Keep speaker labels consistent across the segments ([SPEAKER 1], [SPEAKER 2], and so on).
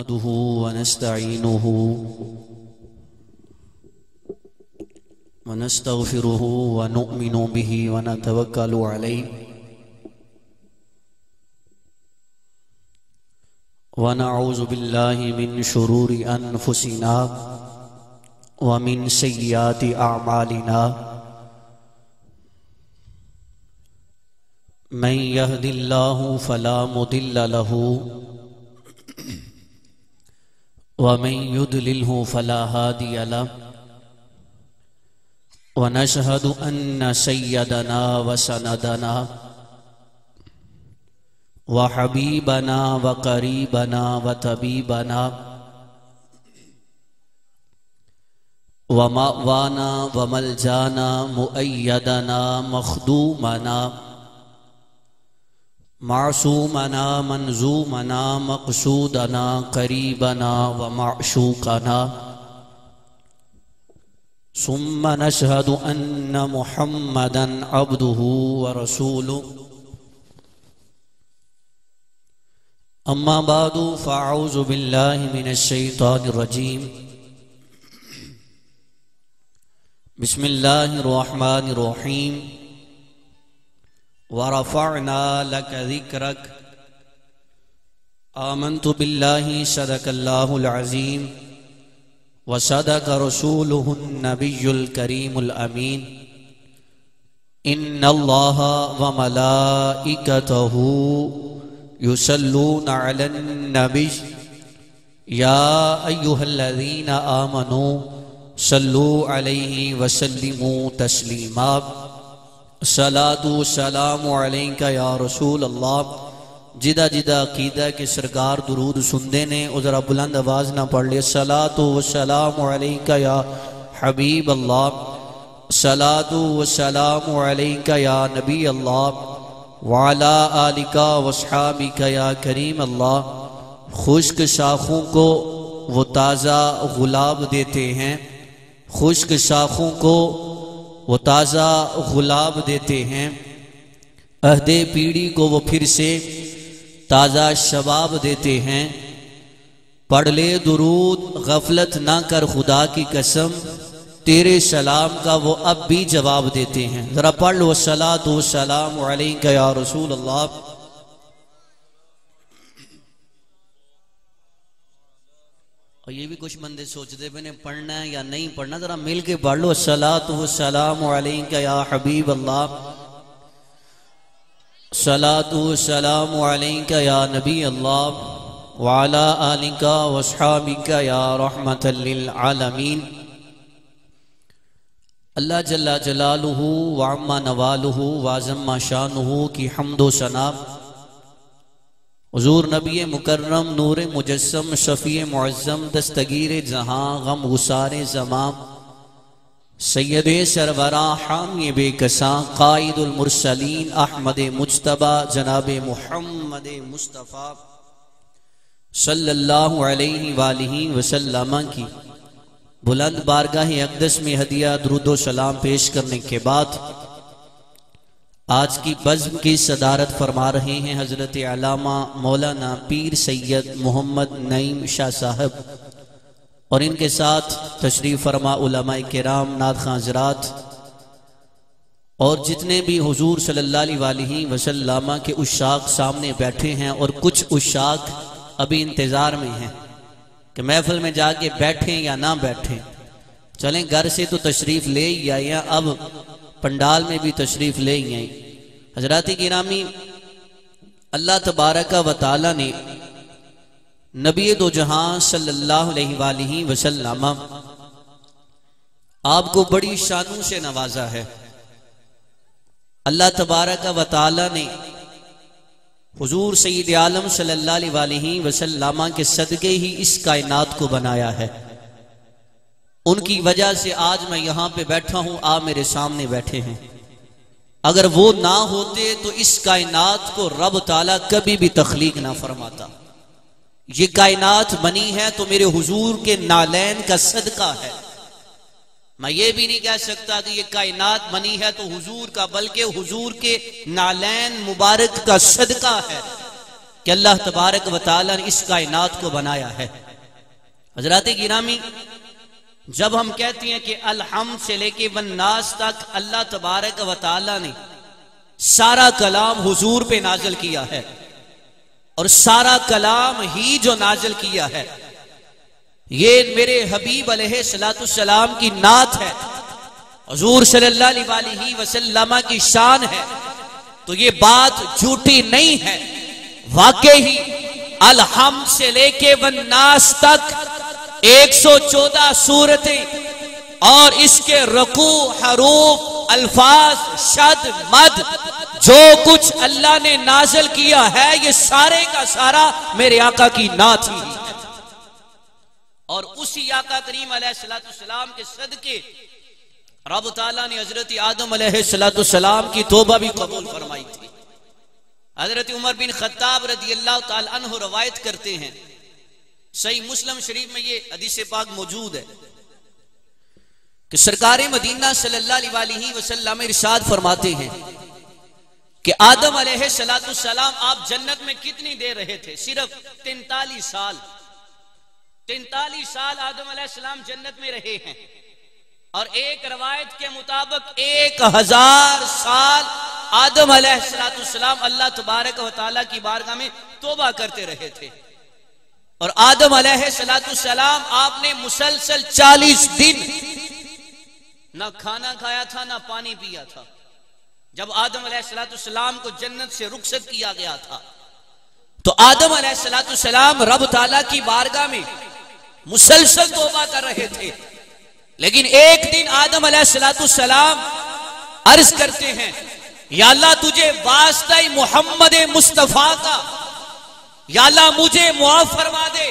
[SPEAKER 1] نحمده ونستعينه ونستغفره ونؤمن به ونتوكل عليه ونعوذ بالله من شرور أنفسنا ومن سيئات أعمالنا من يهد الله فلا مضل له ومن يضلله فلا هادي له ونشهد أن سيدنا وسندنا وحبيبنا وقريبنا وطبيبنا ومأوانا وملجانا مؤيدنا مخدومنا معصومنا منظومنا مقصودنا قريبنا ومعشوقنا ثم نشهد أن محمدا عبده ورسوله أما بعد فأعوذ بالله من الشيطان الرجيم بسم الله الرحمن الرحيم ورفعنا لك ذكرك آمنت بالله صدق الله العظيم وصدق رسوله النبي الكريم الأمين إن الله وملائكته يصلون على النبي يا أيها الذين آمنوا صلوا عليه وسلموا تسليما صلاۃ و سلام علیکہ یا رسول اللہ جدہ جدہ عقیدہ کے سرکار درود سندے نے ذرا بلند آواز نہ پڑھ لے صلاۃ و سلام علیکہ یا حبیب اللہ صلاۃ و سلام علیکہ یا نبی اللہ وعلی آلک واصحابک یا کریم اللہ خشک شاخوں کو وہ تازہ گلاب دیتے ہیں خشک شاخوں کو وہ تازہ گلاب دیتے ہیں عہد پیڑھی کو وہ پھر سے تازہ شباب دیتے ہیں پڑھ لے درود غفلت نہ کر خدا کی قسم تیرے سلام کا وہ اب بھی جواب دیتے ہیں ذرا پڑھ لو صلاۃ و سلام علیکہ یا رسول اللہ اور یہ بھی کچھ بندے سوچتے میں نے پڑھنا ہے یا نہیں پڑھنا ذرا مل کے پڑھ لو صلاۃ و سلام علیکہ یا حبیب اللہ صلاۃ و سلام علیکہ یا نبی اللہ وعلی آلک واصحابک یا رحمت للعالمین اللہ جل جلالہ وعم نوالہ وعظم شانہ کی حمد و ثنا حضور نبی مکرم نور مجسم شفیع معظم دستگیر جہاں غم غسار زمان سید سرورہ حامی بے کساں قائد المرسلین احمد مجتبی جناب محمد مصطفیٰ صلی اللہ علیہ وآلہ وسلم کی بلند بارگاہ اقدس میں ہدیہ درود و سلام پیش کرنے کے بعد آج کی بزم کی صدارت فرما رہے ہیں حضرت علامہ مولانا پیر سید محمد نعیم شاہ صاحب اور ان کے ساتھ تشریف فرما علماء کرام نعت خواں حضرات اور جتنے بھی حضور صلی اللہ علیہ وسلم کے عشاق سامنے بیٹھے ہیں اور کچھ عشاق ابھی انتظار میں ہیں کہ محفل میں جا کے بیٹھیں یا نہ بیٹھیں چلیں گھر سے تو تشریف لے ہی آئے اب پنڈال میں بھی تشریف لے ہی آئیں حضرات گرامی اللہ تبارک و تعالی نے نبی دو جہاں صلی اللہ علیہ وآلہ وسلم آپ کو بڑی شانوں سے نوازا ہے اللہ تبارک و تعالی نے حضور سید عالم صلی اللہ علیہ وسلم کے صدقے ہی اس کائنات کو بنایا ہے ان کی وجہ سے آج میں یہاں پہ بیٹھا ہوں آپ میرے سامنے بیٹھے ہیں اگر وہ نہ ہوتے تو اس کائنات کو رب تعالیٰ کبھی بھی تخلیق نہ فرماتا یہ کائنات بنی ہے تو میرے حضور کے نالین کا صدقہ ہے میں یہ بھی نہیں کہہ سکتا کہ یہ کائنات بنی ہے تو حضور کا بلکہ حضور کے نالین مبارک کا صدقہ ہے کہ اللہ تبارک و تعالیٰ نے اس کائنات کو بنایا ہے۔ حضرات گرامی، جب ہم کہتے ہیں کہ الحمد سے لے کے والناس تک اللہ تبارک و تعالیٰ نے سارا کلام حضور پہ نازل کیا ہے، اور سارا کلام ہی جو نازل کیا ہے یہ میرے حبیب علیہ السلام کی نعت ہے، حضور صلی اللہ علیہ وسلم کی شان ہے، تو یہ بات جھوٹی نہیں ہے۔ واقعی الحمد سے لے کے والناس تک 114 سورتیں اور اس کے رکوع، حروف، الفاظ، شد، مد، جو کچھ اللہ نے نازل کیا ہے یہ سارے کا سارا میرے آقا کی نعت ہی ہے، اور اسی آقا کریم علیہ السلام کے صدقے رب تعالیٰ نے حضرت آدم علیہ السلام کی توبہ بھی قبول فرمائی تھی۔ حضرت عمر بن خطاب رضی اللہ تعالی عنہ روایت کرتے ہیں، صحیح مسلم شریف میں یہ حدیث پاک موجود ہے کہ سرکار مدینہ صلی اللہ علیہ وسلم ارشاد فرماتے ہیں کہ آدم علیہ السلام آپ جنت میں کتنی دیر رہے تھے؟ صرف 43 سال۔ 43 سال آدم علیہ السلام جنت میں رہے ہیں، اور ایک روایت کے مطابق 1000 سال آدم علیہ السلام اللہ تبارک و تعالیٰ کی بارگاہ میں توبہ کرتے رہے تھے، اور آدم علیہ السلام آپ نے مسلسل 40 دن نہ کھانا کھایا تھا نہ پانی پیا تھا۔ جب آدم علیہ السلام کو جنت سے رخصت کیا گیا تھا تو آدم علیہ السلام رب تعالیٰ کی بارگاہ میں مسلسل توبہ کر رہے تھے، لیکن ایک دن آدم علیہ السلام عرض کرتے ہیں، یا اللہ تجھے واسطہ محمد مصطفیٰ کا یا اللہ مجھے معاف فرما دے۔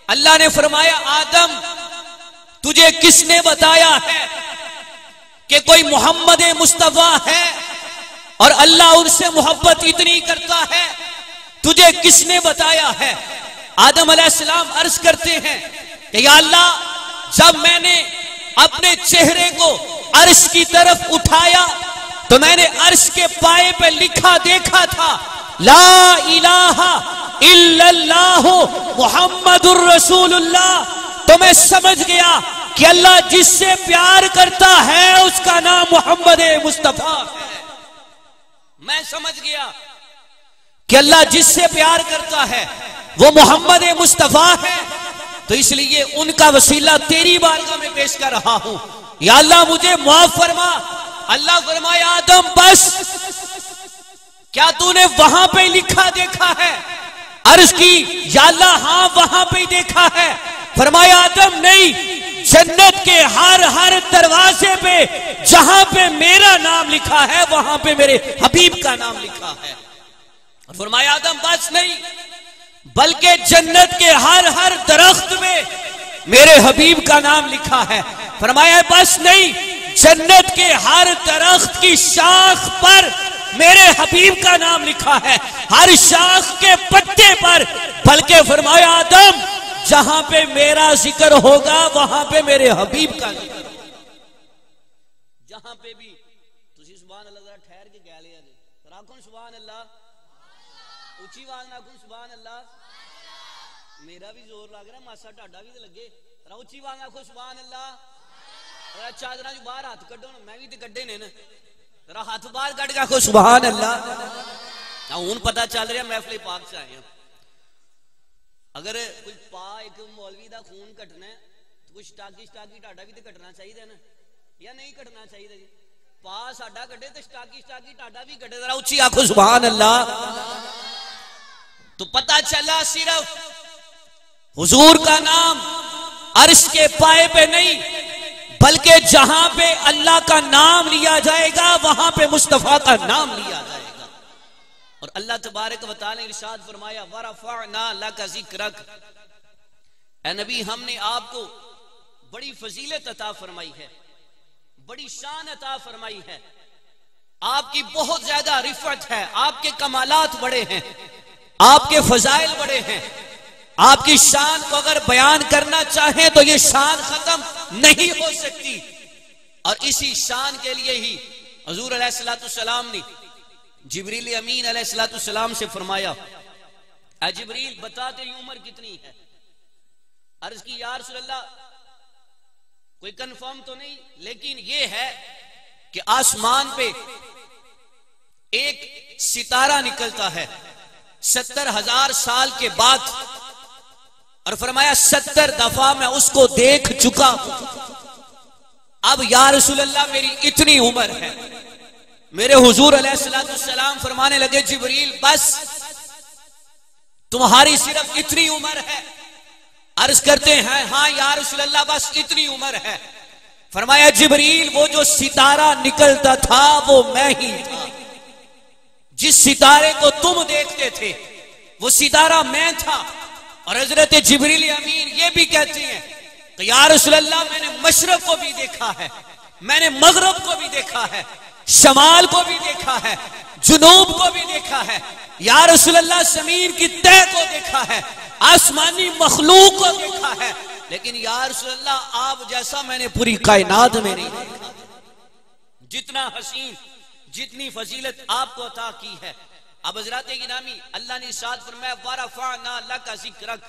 [SPEAKER 1] اللہ نے فرمایا، آدم تجھے کس نے بتایا ہے کہ کوئی محمد مصطفیٰ ہے اور اللہ ان سے محبت اتنی کرتا ہے؟ تجھے کس نے بتایا ہے؟ آدم علیہ السلام عرض کرتے ہیں کہ یا اللہ جب میں نے اپنے چہرے کو عرش کی طرف اٹھایا تو میں نے عرش کے پائے پہ لکھا دیکھا تھا، لا الہ الا اللہ محمد الرسول اللہ۔ تو میں سمجھ گیا کہ اللہ جس سے پیار کرتا ہے اس کا نام محمد مصطفیٰ ہے۔ میں سمجھ گیا کہ اللہ جس سے پیار کرتا ہے وہ محمد مصطفیٰ ہے، تو اس لیے ان کا وسیلہ تیری بارگاہ میں پیش کر رہا ہوں، یا اللہ مجھے معاف فرما۔ اللہ فرمایا، آدم بس، کیا تو نے وہاں پہ لکھا دیکھا ہے؟ عرض کی، یا اللہ ہاں وہاں پہ دیکھا ہے۔ فرمایا، آدم نہیں، جنت کے ہر دروازے پہ جہاں پہ میرا نام لکھا ہے وہاں پہ میرے حبیب کا نام لکھا ہے۔ اور فرمایا، آدم بس نہیں، بلکہ جنت کے ہر درخت میں میرے حبیب کا نام لکھا ہے۔ فرمایا، بس نہیں، جنت کے ہر درخت کی شاخ پر میرے حبیب کا نام لکھا ہے، ہر شاخ کے پتے پر۔ بلکہ فرمایا، آدم جہاں پہ میرا ذکر ہوگا وہاں پہ میرے حبیب کا ذکر ہوگا۔ جہاں پہ بھی تسی سبحان اللہ ذرا ٹھہر کے کہہ لیا جی، راکھن سبحان اللہ، اچھی آواز نہ کن سبحان اللہ۔ میرا بھی زور لگ رہا ہے، ماسا ٹاڈا بھی تو لگے، ذرا اچھی آواز نہ کن سبحان اللہ۔ ذرا چادراں جو باہر ہاتھ کڈو، میں بھی تے کڈے نے نا، ذرا ہاتھ باہر کڈ کے آکھو سبحان اللہ۔ ہن پتہ چل رہا محفل پاک سے آئے ہیں۔ اگر کوئی ایک مولوی دا خون کٹنا ہے تو کوئی سٹاکی ٹاڈا بھی تو کٹنا چاہیے نا، یا نہیں کٹنا چاہیے جی؟ پا ساڈا کٹے تو سٹاکی ٹاڈا بھی کٹے، ذرا اچھی آکھو سبحان اللہ۔ تو پتہ چلا صرف حضور کا نام عرش کے پائے پہ نہیں، بلکہ جہاں پہ اللہ کا نام لیا جائے گا وہاں پہ مصطفیٰ کا نام لیا جائے گا۔ اور اللہ تبارک و تعالی نے ارشاد فرمایا، وَرَفَعْنَا لَكَ ذِكْرَكَ، اے نبی ہم نے آپ کو بڑی فضیلت عطا فرمائی ہے، بڑی شان عطا فرمائی ہے، آپ کی بہت زیادہ رفعت ہے، آپ کے کمالات بڑے ہیں، آپ کے فضائل بڑے ہیں، آپ کی شان کو اگر بیان کرنا چاہیں تو یہ شان ختم نہیں ہو سکتی۔ اور اسی شان کے لیے ہی حضور علیہ السلام نے جبریل امین علیہ السلام سے فرمایا اے جبریل بتا تیری عمر کتنی ہے؟ عرض کی یا رسول اللہ کوئی کنفرم تو نہیں، لیکن یہ ہے کہ آسمان پہ ایک ستارہ نکلتا ہے 70,000 سال کے بعد، اور فرمایا 70 دفعہ میں اس کو دیکھ چکا ہوں۔ اب یا رسول اللہ میری اتنی عمر ہے۔ میرے حضور علیہ السلام فرمانے لگے جبریل بس تمہاری صرف اتنی عمر ہے؟ عرض کرتے ہیں ہاں یا رسول اللہ بس اتنی عمر ہے۔ فرمایا جبریل وہ جو ستارہ نکلتا تھا وہ میں ہی تھا، جس ستارے کو تم دیکھتے تھے وہ ستارہ میں تھا۔ اور حضرت جبریل امین یہ بھی کہتے ہیں کہ یا رسول اللہ میں نے مشرق کو بھی دیکھا ہے، میں نے مغرب کو بھی دیکھا ہے، شمال کو بھی دیکھا ہے، جنوب کو بھی دیکھا ہے، یا رسول اللہ زمین کی تہ کو دیکھا ہے، آسمانی مخلوق کو دیکھا ہے، لیکن یا رسول اللہ آپ جیسا میں نے پوری کائنات میں نہیں دیکھا۔ جتنا حسین، جتنی فضیلت آپ کو عطا کی ہے۔ اب حضرات گرامی اللہ نے ارشاد فرمایا وَرَفَعْنَا لَكَ ذِكْرَكَ،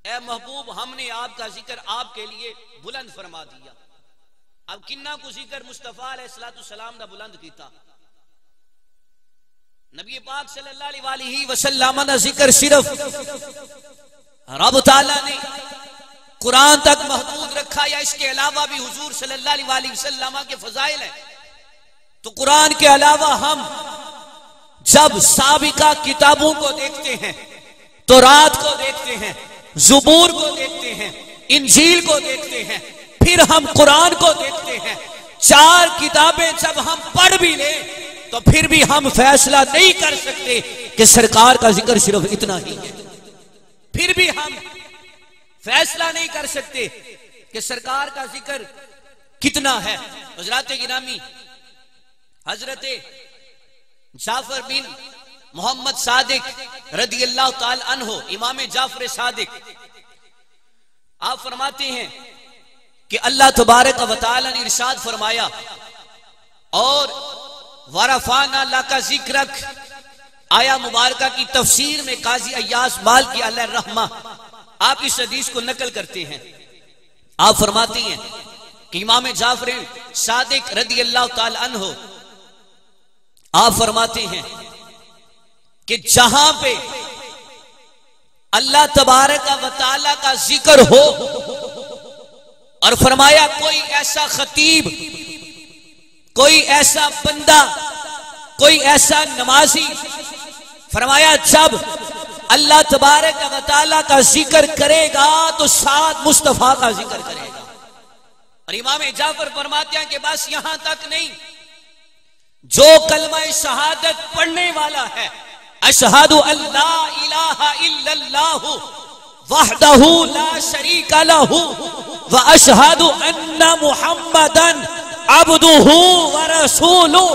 [SPEAKER 1] اے محبوب ہم نے آپ کا ذکر آپ کے لیے بلند فرما دیا۔ اب کنہ کو ذکر مصطفیٰ علیہ السلام دا بلند کیتا؟ نبی پاک صلی اللہ علیہ وسلم دا ذکر صرف رب تعالیٰ نے قرآن تک محدود رکھا یا اس کے علاوہ بھی حضور صلی اللہ علیہ وسلم کے فضائل ہیں؟ تو قرآن کے علاوہ ہم جب سابقہ کتابوں کو دیکھتے ہیں، تورات کو دیکھتے ہیں، زبور کو دیکھتے ہیں، انجیل کو دیکھتے ہیں، پھر ہم قرآن کو دیکھتے ہیں، 4 کتابیں جب ہم پڑھ بھی لیں تو پھر بھی ہم فیصلہ نہیں کر سکتے کہ سرکار کا ذکر صرف اتنا ہی ہے۔ پھر بھی ہم فیصلہ نہیں کر سکتے کہ سرکار کا ذکر کتنا ہے۔ حضرات گرامی حضرت جعفر بن محمد صادق رضی اللہ تعالی عنہ، امام جعفر صادق، آپ فرماتے ہیں کہ اللہ تبارک و تعالی نے ارشاد فرمایا اور وَرَفَعْنَا لَكَ ذِكْرَكَ، آیا مبارکہ کی تفسیر میں قاضی ایاز مالکی علیہ الرحمہ آپ اس حدیث کو نقل کرتے ہیں۔ آپ فرماتے ہیں کہ امام جعفر صادق رضی اللہ تعالی عنہ آپ فرماتے ہیں کہ جہاں پہ اللہ تبارک و تعالی کا ذکر ہو، اور فرمایا کوئی ایسا خطیب، کوئی ایسا بندہ، کوئی ایسا نمازی، فرمایا جب اللہ تبارک و تعالی کا ذکر کرے گا تو ساتھ مصطفیٰ کا ذکر کرے گا۔ اور امام جعفر فرماتے ہیں کہ بس یہاں تک نہیں، جو کلمہ شہادت پڑھنے والا ہے، اشہد ان لا الہ الا اللہ وحدہ لا شریک لہ واشہد ان محمدا عبدہ ورسولہ،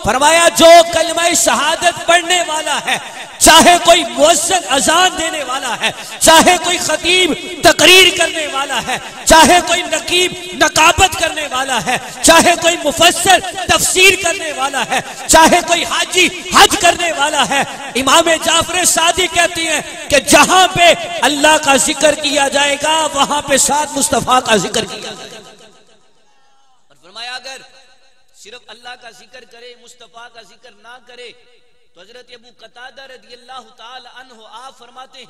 [SPEAKER 1] فرمایا جو کلمہ شہادت پڑھنے والا ہے، چاہے کوئی مؤذن اذان دینے والا ہے، چاہے کوئی خطیب تقریر کرنے والا ہے، چاہے کوئی نقیب نقابت کرنے والا ہے، چاہے کوئی مفسر تفسیر کرنے والا ہے، چاہے کوئی حاجی حج کرنے والا ہے، امام جعفر صادق کہتی ہیں کہ جہاں پہ اللہ کا ذکر کیا جائے گا وہاں پہ ساتھ مصطفیٰ کا ذکر کیا جائے گا۔ اور فرمایا اگر صرف اللہ کا ذکر کرے، مصطفیٰ کا ذکر نہ کرے تو حضرت ابو قتادہ رضی اللہ تعالی عنہ آپ فرماتے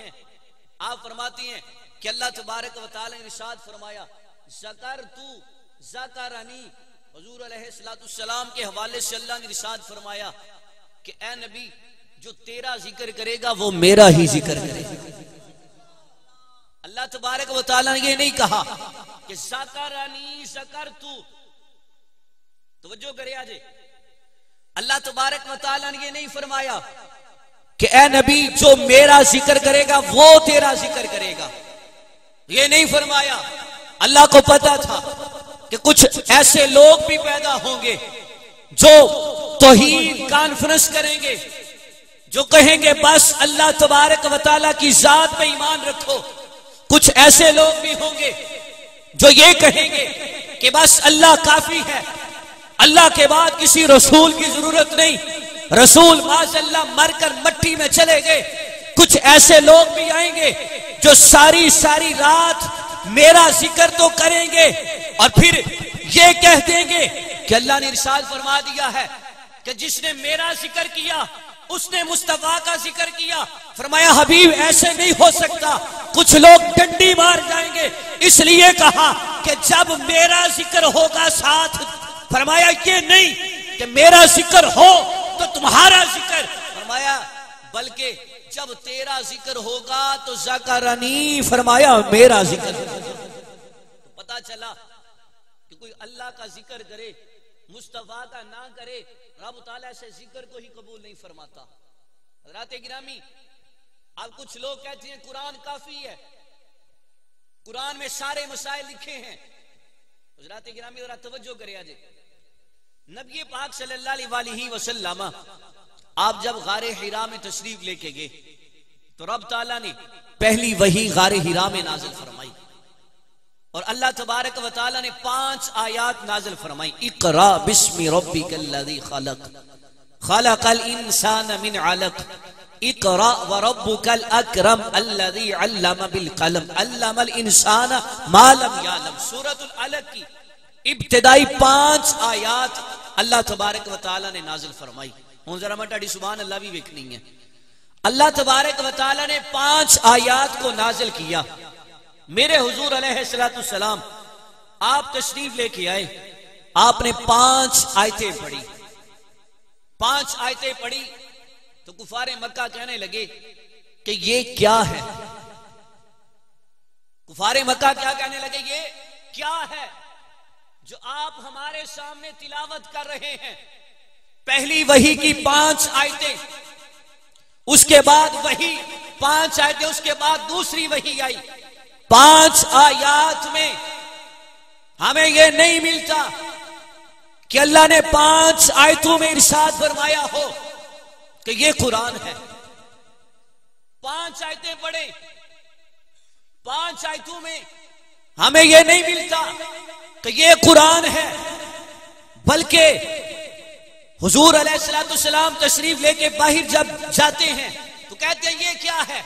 [SPEAKER 1] ہیں کہ اللہ تبارک و تعالی نے ارشاد فرمایا ذکرتو ذکرنی، حضور علیہ السلام کے حوالے سے اللہ نے ارشاد فرمایا کہ اے نبی جو تیرا ذکر کرے گا وہ میرا ہی ذکر کرے گا۔ اللہ تبارک و تعالی نے یہ نہیں کہا کہ ذکرنی ذکرتو، توجہ کرے آجے، اللہ تبارک و تعالیٰ نے یہ نہیں فرمایا کہ اے نبی جو میرا ذکر کرے گا وہ تیرا ذکر کرے گا، یہ نہیں فرمایا۔ اللہ کو پتا تھا کہ کچھ ایسے لوگ بھی پیدا ہوں گے جو توحید کانفرنس کریں گے، جو کہیں گے بس اللہ تبارک و تعالیٰ کی ذات پہ ایمان رکھو۔ کچھ ایسے لوگ بھی ہوں گے جو یہ کہیں گے کہ بس اللہ کافی ہے، اللہ کے بعد کسی رسول کی ضرورت نہیں، رسول معاذ اللہ مر کر مٹی میں چلے گئے، کچھ ایسے لوگ بھی آئیں گے جو ساری ساری رات میرا ذکر تو کریں گے اور پھر یہ کہہ دیں گے کہ اللہ نے ارشاد فرما دیا ہے کہ جس نے میرا ذکر کیا اس نے مصطفیٰ کا ذکر کیا. فرمایا حبیب ایسے نہیں ہو سکتا. کچھ لوگ ڈنڈی مار جائیں گے. اس لیے کہا کہ جب میرا ذکر ہوگا ساتھ. فرمایا یہ نہیں کہ میرا ذکر ہو تو تمہارا ذکر. فرمایا بلکہ جب تیرا ذکر ہوگا تو ذکرنی. فرمایا میرا ذکر. پتا چلا کہ کوئی اللہ کا ذکر کرے مصطفیٰ کا نہ کرے رب تعالیٰ سے ذکر کو ہی قبول نہیں فرماتا. حضرات گرامی اب کچھ لوگ کہتے ہیں قرآن کافی ہے, قرآن میں سارے مسائل لکھے ہیں. حضرات گرامی ذرا توجہ کرے آجے. نبی پاک صلی اللہ علیہ وسلم آپ جب غار حرا میں تشریف لے کے گئے تو رب تعالیٰ نے پہلی وحی غار حرا میں نازل فرمائی اور اللہ تبارک و تعالیٰ نے 5 آیات نازل فرمائی. اقرا بسم ربک الذی خلق خلق الانسان من علق اقرا وربک الاکرم الذی علم بالقلم علم الانسان ما لم یعلم. سورۃ العلق کی ابتدائی 5 آیات اللہ تبارک و تعالیٰ نے نازل فرمائی. ہوں ذرا مٹاڑی سبحان اللہ بھی ویکھنی ہے. اللہ تبارک و تعالیٰ نے 5 آیات کو نازل کیا. میرے حضور علیہ السلام آپ تشریف لے کے آئے, آپ نے 5 آیتیں پڑھی. 5 آیتیں پڑھی تو کفار مکہ کہنے لگے کہ یہ کیا ہے. کفار مکہ کیا کہنے لگے یہ کیا ہے جو آپ ہمارے سامنے تلاوت کر رہے ہیں. پہلی وحی کی 5 آیتیں, اس کے بعد وحی 5 آیتیں, اس کے بعد دوسری وحی آئی. 5 آیات میں ہمیں یہ نہیں ملتا کہ اللہ نے 5 آیتوں میں ارشاد فرمایا ہو کہ یہ قرآن ہے. 5 آیتیں پڑھیں, 5 آیتوں میں ہمیں یہ نہیں ملتا کہ یہ قرآن ہے. بلکہ حضور علیہ السلام تشریف لے کے باہر جب جاتے ہیں تو کہتے ہیں یہ کیا ہے.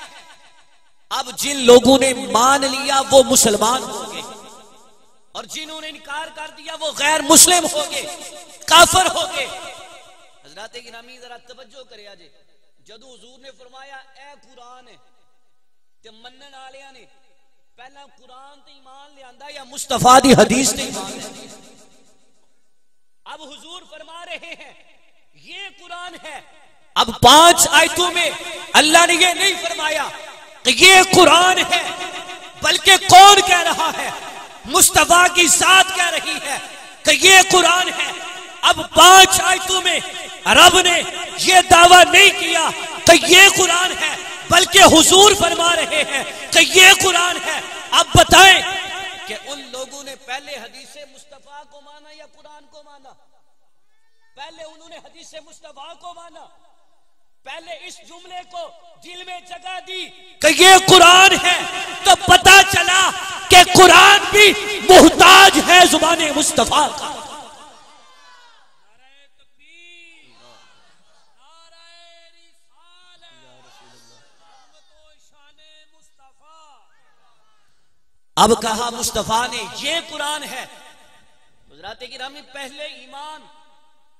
[SPEAKER 1] اب جن لوگوں نے مان لیا وہ مسلمان ہو گئے اور جنہوں نے انکار کر دیا وہ غیر مسلم ہو گئے, کافر ہو گئے. حضرات گرامی ذرا توجہ کرے آجے. جدو حضور نے فرمایا اے قرآن ہے تے منن آلیاں نے پہلا قرآن تے ایمان لے آندا یا مصطفیٰ دی حدیث تے ایمان لے آندا. اب حضور فرما رہے ہیں یہ قرآن ہے. اب 5 آیتوں میں اللہ نے یہ نہیں فرمایا کہ یہ قرآن ہے, بلکہ کون کہہ رہا ہے, مصطفیٰ کی ذات کہہ رہی ہے کہ یہ قرآن ہے. اب 5 آیتوں میں رب نے یہ دعویٰ نہیں کیا کہ یہ قرآن ہے, بلکہ حضور فرما رہے ہیں کہ یہ قرآن ہے. اب بتائیں کہ ان لوگوں نے پہلے حدیث مصطفیٰ کو مانا یا قرآن کو مانا؟ پہلے انہوں نے حدیث مصطفیٰ کو مانا, پہلے اس جملے کو دل میں جگہ دی کہ یہ قرآن ہے, تو پتا چلا کہ قرآن بھی محتاج ہے زبان مصطفیٰ کا. اب کہا مصطفیٰ نے یہ قرآن ہے. حضرات گرامی پہلے ایمان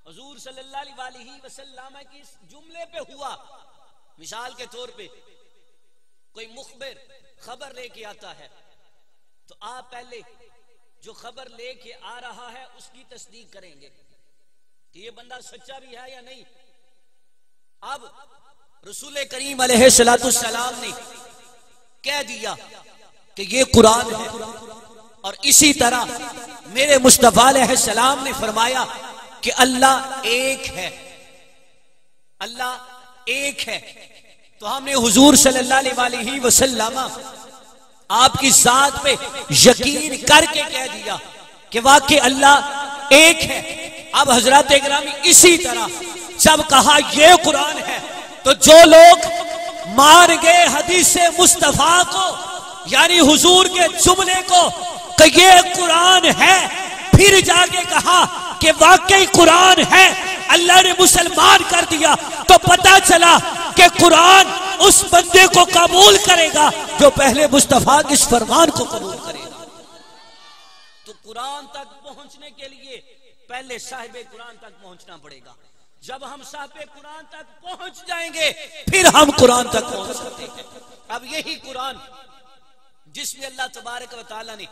[SPEAKER 1] حضور صلی اللہ علیہ وسلم کی اس جملے پہ ہوا. مثال کے طور پہ کوئی مخبر خبر لے کے آتا ہے تو آپ پہلے جو خبر لے کے آ رہا ہے اس کی تصدیق کریں گے کہ یہ بندہ سچا بھی ہے یا نہیں. اب رسول کریم علیہ السلام نے کہہ دیا کہ یہ قرآن ہے, اور اسی طرح میرے مصطفیٰ علیہ السلام نے فرمایا کہ اللہ ایک ہے, اللہ ایک ہے. تو ہم نے حضور صلی اللہ علیہ وسلم آپ کی ذات پہ یقین کر کے کہہ دیا کہ واقعی اللہ ایک ہے. اب حضرات اکرامی اسی طرح جب کہا یہ قرآن ہے تو جو لوگ مان گئے حدیث مصطفیٰ کو یعنی حضور کے جملے کو کہ یہ قرآن ہے, پھر جا کے کہا کہ واقعی قرآن ہے, اللہ نے مسلمان کر دیا, تو پتا چلا کہ قرآن اس بندے کو قبول کرے گا جو پہلے مصطفیٰ کے اس فرمان کو قبول کرے گا۔ تو قرآن تک پہنچنے کے لیے پہلے صاحب قرآن تک پہنچنا پڑے گا۔ جب ہم صاحب قرآن تک پہنچ جائیں گے پھر ہم قرآن تک پہنچ سکتے ہیں۔ اب یہی قرآن جس میں اللہ تبارک و تعالی نے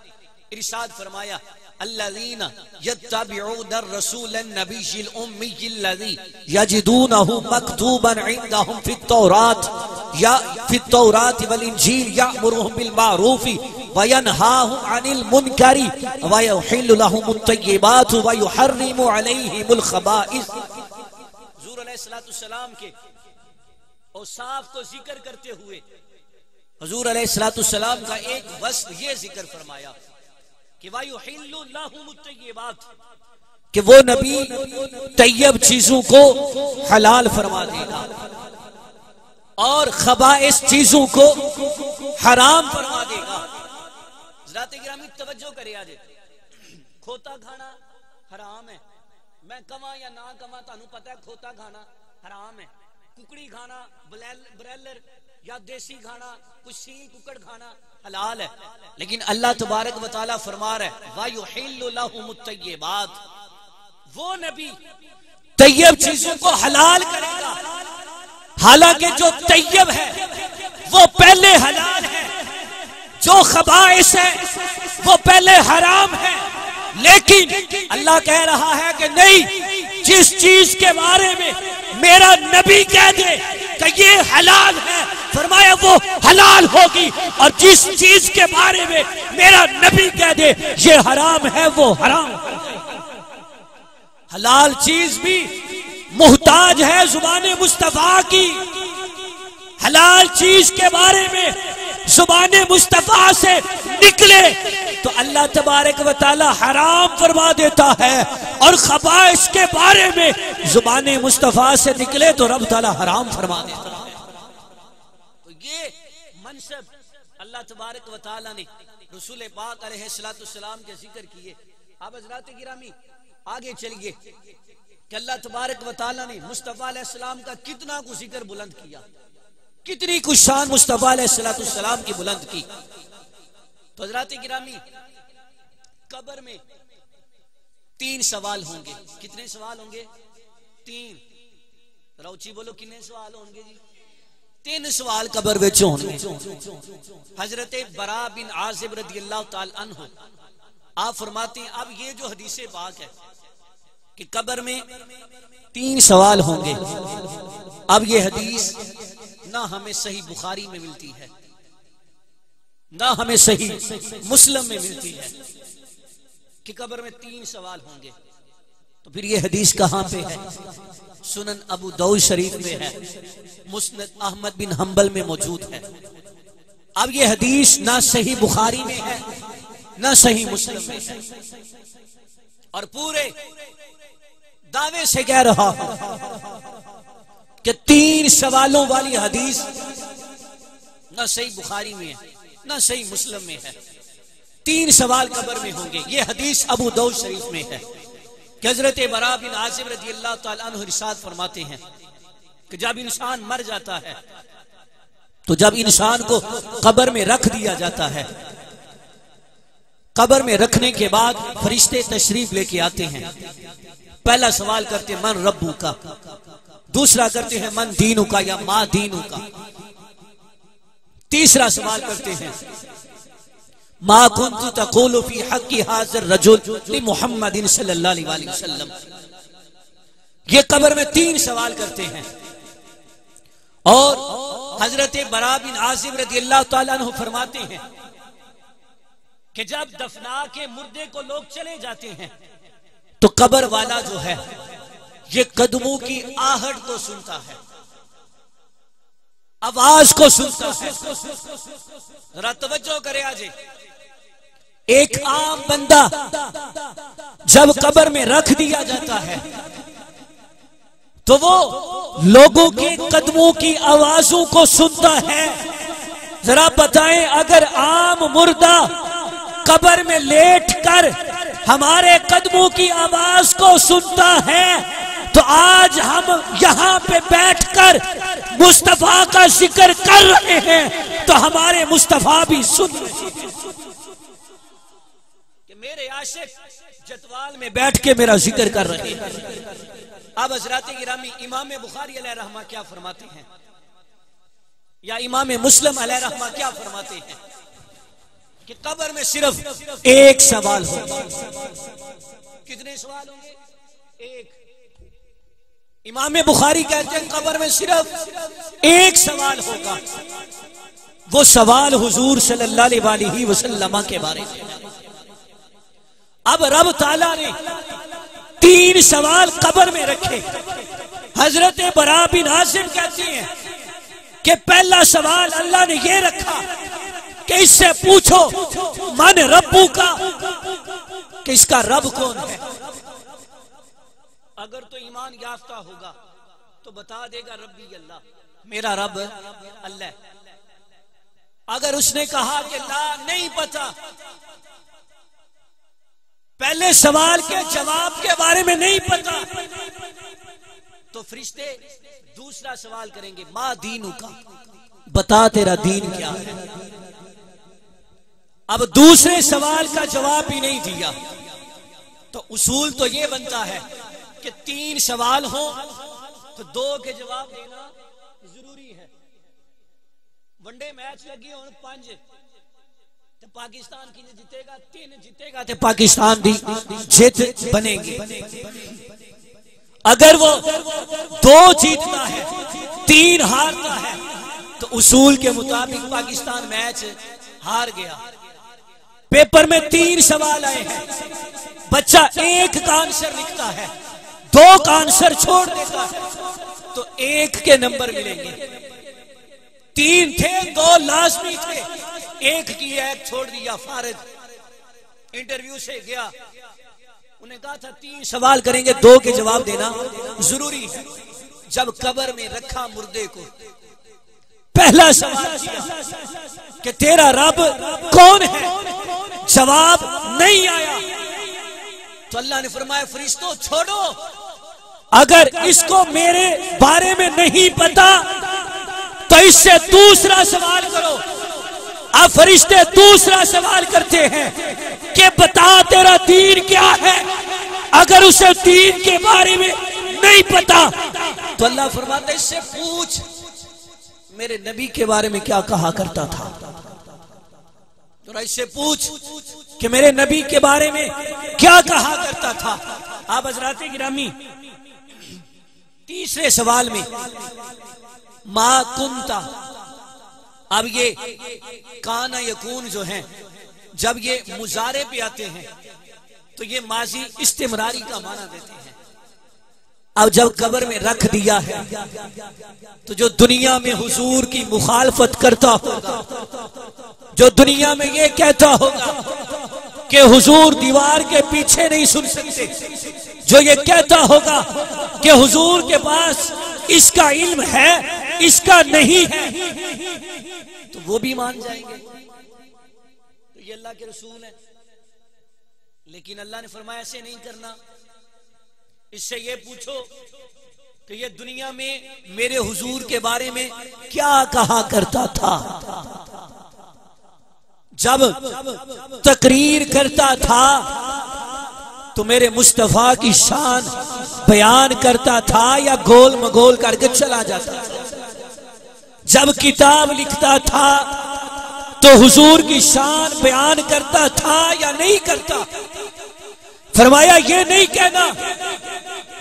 [SPEAKER 1] ارشاد فرمایا الذین یتبعون الرسول النبی الامی الذی یجدونہ مکتوبا عندہم فی التوراۃ والانجیل یأمرہم بالمعروف وینہاہم عن المنکر ویحل لہم الطیبات ویحرم علیہم الخبائث۔ حضور علیہ السلام کے اوصاف کو ذکر کرتے ہوئے حضور علیہ السلام کا ایک وصف یہ ذکر فرمایا کہ وَيُحِلُّ لَهُمُ الطَّيِّبَاتِ، کہ وہ نبی طیب چیزوں کو حلال فرما دے گا اور خبائث چیزوں کو حرام فرما دے گا۔ حضرات گرامی توجہ کرے آجے، کھوتا کھانا حرام ہے، میں کما یا نہ کما تانوں پتہ ہے کھوتا کھانا حرام ہے، ککڑی کھانا برائلر یا دیسی کھانا کچھ سینگ ککڑ کھانا حلال ہے، لیکن اللہ تبارک و تعالیٰ فرما رہا ہے وَيُحِلُّ لَهُمُ الطَّيِّبَاتِ، وہ نبی طیب چیزوں کو حلال کرے گا، حالانکہ جو طیب ہے وہ پہلے حلال ہے، جو خبائث ہے وہ پہلے حرام ہے، لیکن اللہ کہہ رہا ہے کہ نہیں، جس چیز کے بارے میں میرا نبی کہہ دے کہ یہ حلال ہے، فرمایا وہ حلال ہوگی، اور جس چیز کے بارے میں میرا نبی کہہ دے یہ حرام ہے وہ حرام ہے۔ حلال چیز بھی محتاج ہے زبان مصطفیٰ کی، حلال چیز کے بارے میں زبان مصطفیٰ سے نکلے تو اللہ تبارک و تعالی حرام فرما دیتا ہے، اور خبائث کے بارے میں زبان مصطفیٰ سے نکلے تو رب تعالی حرام فرما دیتا ہے۔ تو یہ منصب اللہ تبارک و تعالی نے رسول پاک علیہ السلام کے ذکر کیے۔ اب حضرات گرامی آگے چلیے کہ اللہ تبارک و تعالی نے مصطفیٰ علیہ السلام کا کتنا کو ذکر بلند کیا، کتنی کچھ شان مصطفیٰ علیہ السلام کی بلند کی۔ تو حضرات گرامی قبر میں 3 سوال ہوں گے۔ کتنے سوال ہوں گے؟ 3۔ روچی بولو کتنے سوال ہوں گے جی؟ 3 سوال قبر وچ ہوں گے۔ حضرت برا بن عازب رضی اللہ تعالی عنہ آپ فرماتے ہیں اب یہ جو حدیث پاک ہے کہ قبر میں 3 سوال ہوں گے، اب یہ حدیث نہ ہمیں صحیح بخاری میں ملتی ہے نہ ہمیں صحیح مسلم میں ملتی ہے کہ قبر میں 3 سوال ہوں گے، تو پھر یہ حدیث کہاں پہ ہے؟ سنن ابو داؤد شریف میں ہے، مسند احمد بن حنبل میں موجود ہے۔ اب یہ حدیث نہ صحیح بخاری میں ہے نہ صحیح مسلم میں ہے، اور پورے دعوے سے کہہ رہا ہوں کہ 3 سوالوں والی حدیث نہ صحیح بخاری میں ہے نہ صحیح مسلم میں ہے۔ 3 سوال قبر میں ہوں گے۔ یہ حدیث ابو داؤد شریف میں ہے کہ حضرت برا بن عازب رضی اللہ تعالیٰ عنہ ارشاد فرماتے ہیں کہ جب انسان مر جاتا ہے تو جب انسان کو قبر میں رکھ دیا جاتا ہے، قبر میں رکھنے کے بعد فرشتے تشریف لے کے آتے ہیں۔ پہلا سوال کرتے ہیں من ربو کا، دوسرا کرتے ہیں من دینو کا یا ما دینو کا، تیسرا سوال کرتے ہیں ما کنت تقول فی حق ھذا الرجل لمحمد صلی اللہ علیہ وسلم۔ یہ قبر میں 3 سوال کرتے ہیں، اور حضرت برا بن عازب رضی اللہ تعالیٰ عنہ فرماتے ہیں کہ جب دفنا کے مردے کو لوگ چلے جاتے ہیں تو قبر والا جو ہے یہ قدموں کی آہٹ کو سنتا ہے، آواز کو سنتا ہے۔ ذرا توجہ کرے آجے، ایک عام بندہ جب قبر میں رکھ دیا جاتا ہے تو وہ لوگوں کے قدموں کی آوازوں کو سنتا ہے۔ ذرا بتائیں اگر عام مردہ قبر میں لیٹ کر ہمارے قدموں کی آواز کو سنتا ہے تو آج ہم یہاں پہ بیٹھ کر مصطفیٰ کا ذکر کر رہے ہیں تو ہمارے مصطفیٰ بھی سن رہے ہیں کہ میرے عاشق جتوال میں بیٹھ کے میرا ذکر کر رہے ہیں۔ اب حضرات گرامی امام بخاری علیہ رحمہ کیا فرماتے ہیں یا امام مسلم علیہ رحمہ کیا فرماتے ہیں کہ قبر میں صرف ایک سوال ہوگا۔ کتنے سوال ہوں گے؟ ایک۔ امام بخاری کہتے ہیں قبر میں صرف ایک سوال ہوگا، وہ سوال حضور صلی اللہ علیہ وسلم کے بارے میں۔ اب رب تعالیٰ نے 3 سوال قبر میں رکھے۔ حضرت برا بن عازب کہتی ہیں کہ پہلا سوال اللہ نے یہ رکھا کہ اس سے پوچھو من ربو کا، کہ اس کا رب کون ہے۔ اگر تو ایمان یافتہ ہوگا تو بتا دے گا ربی اللہ، میرا رب اللہ۔ اگر اس نے کہا کہ لا نہیں پتا، پہلے سوال کے جواب کے بارے میں نہیں پتا، تو فرشتے دوسرا سوال کریں گے ما دینو کا، بتا تیرا دین کیا ہے۔ اب دوسرے سوال کا جواب بھی نہیں دیا تو اصول تو یہ بنتا ہے کہ 3 سوال ہوں تو 2 کے جواب دینا ضروری ہے۔ ون ڈے میچ لگی ہوں 5 تو پاکستان کی جیتے گا، 3 جیتے گا تو پاکستان دی جیت بنے گی۔ اگر وہ 2 جیتتا ہے 3 ہارتا ہے تو اصول کے مطابق پاکستان میچ ہار گیا۔ پیپر میں 3 سوال آئے ہیں، بچہ 1 کا آنسر لکھتا ہے، 2 کا آنسر چھوڑ دیتا ہے تو 1 کے نمبر ملیں گے۔ 3 تھے 2 لازمی تھے، 1 کی 1 چھوڑ دیا، فارغ۔ انٹرویو سے گیا، انہیں کہا تھا 3 سوال کریں گے، 2 کے جواب دینا ضروری ہے۔ جب قبر میں رکھا مردے کو، پہلا سوال کیا کہ تیرا رب کون ہے، جواب نہیں آیا تو اللہ نے فرمایا فرشتوں چھوڑو، اگر اس کو میرے بارے میں نہیں پتا تو اس سے دوسرا سوال کرو۔ اب فرشتے دوسرا سوال کرتے ہیں کہ بتا تیرا دین کیا ہے۔ اگر اسے دین کے بارے میں نہیں پتا تو اللہ فرماتا ہے اس سے پوچھ میرے نبی کے بارے میں کیا کہا کرتا تھا، اس سے پوچھ کہ میرے نبی کے بارے میں کیا کہا کرتا تھا۔ آپ حضرات گرامی تیسرے سوال میں ما کنتا، اب یہ کانا یکون جو ہیں جب یہ مضارع پہ آتے ہیں تو یہ ماضی استمراری کا معنی دیتے ہیں۔ اب جب قبر میں رکھ دیا ہے تو جو دنیا میں حضور کی مخالفت کرتا ہوگا، جو دنیا میں یہ کہتا ہوگا کہ حضور دیوار کے پیچھے نہیں سن سکتے، جو یہ کہتا ہوگا کہ حضور کے پاس اس کا علم ہے اس کا نہیں ہے، تو وہ بھی مان جائیں گے۔ تو یہ اللہ کے رسول ہے، لیکن اللہ نے فرمایا ایسے نہیں کرنا۔ اس سے یہ پوچھو کہ یہ دنیا میں میرے حضور کے بارے میں کیا کہا کرتا تھا، جب تقریر کرتا تھا تو میرے مصطفیٰ کی شان بیان کرتا تھا یا گول مگول کر کے چلا جاتا تھا، جب کتاب لکھتا تھا تو حضور کی شان بیان کرتا تھا یا نہیں کرتا۔ فرمایا یہ نہیں کہنا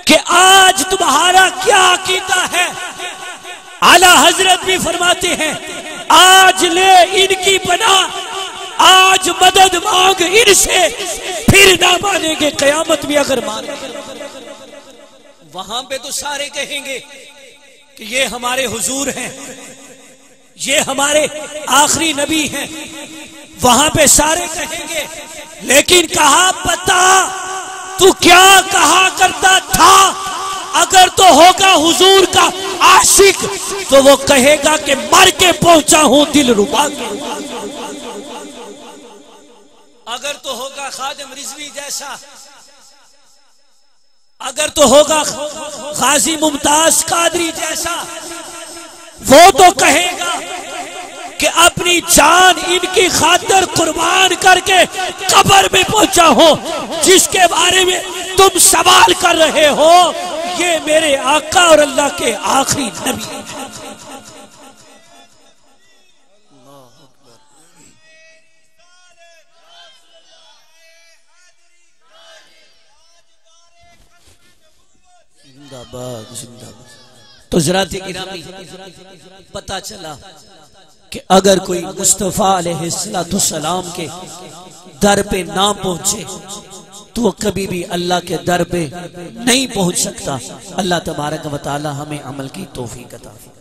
[SPEAKER 1] کہ آج تمہارا کیا عقیدہ ہے، اعلیٰ حضرت بھی فرماتے ہیں آج لے ان کی پناہ، آج مدد مانگ ان سے، پھر نہ مانیں گے قیامت میں اگر مانیں گے۔ وہاں پہ تو سارے کہیں گے کہ یہ ہمارے حضور ہیں، یہ ہمارے آخری نبی ہیں، وہاں پہ سارے کہیں گے، لیکن کہا پتا تو کیا کہا کرتا تھا۔ اگر تو ہوگا حضور کا عاشق تو وہ کہے گا کہ مر کے پہنچا ہوں دل ربا کے۔ اگر تو ہوگا خادم رضوی جیسا، اگر تو ہوگا غازی ممتاز قادری جیسا، وہ تو کہے گا کہ اپنی جان ان کی خاطر قربان کر کے قبر میں پہنچا ہو، جس کے بارے میں تم سوال کر رہے ہو یہ میرے آقا اور اللہ کے آخری نبی۔ زندہ باد زندہ باد۔ تو حضرات گرامی پتہ چلا کہ اگر کوئی مصطفیٰ علیہ السلام کے در پہ نہ پہنچے تو وہ کبھی بھی اللہ کے در پہ نہیں پہنچ سکتا۔ اللہ تبارک و تعالی ہمیں عمل کی توفیق عطا فرمائے۔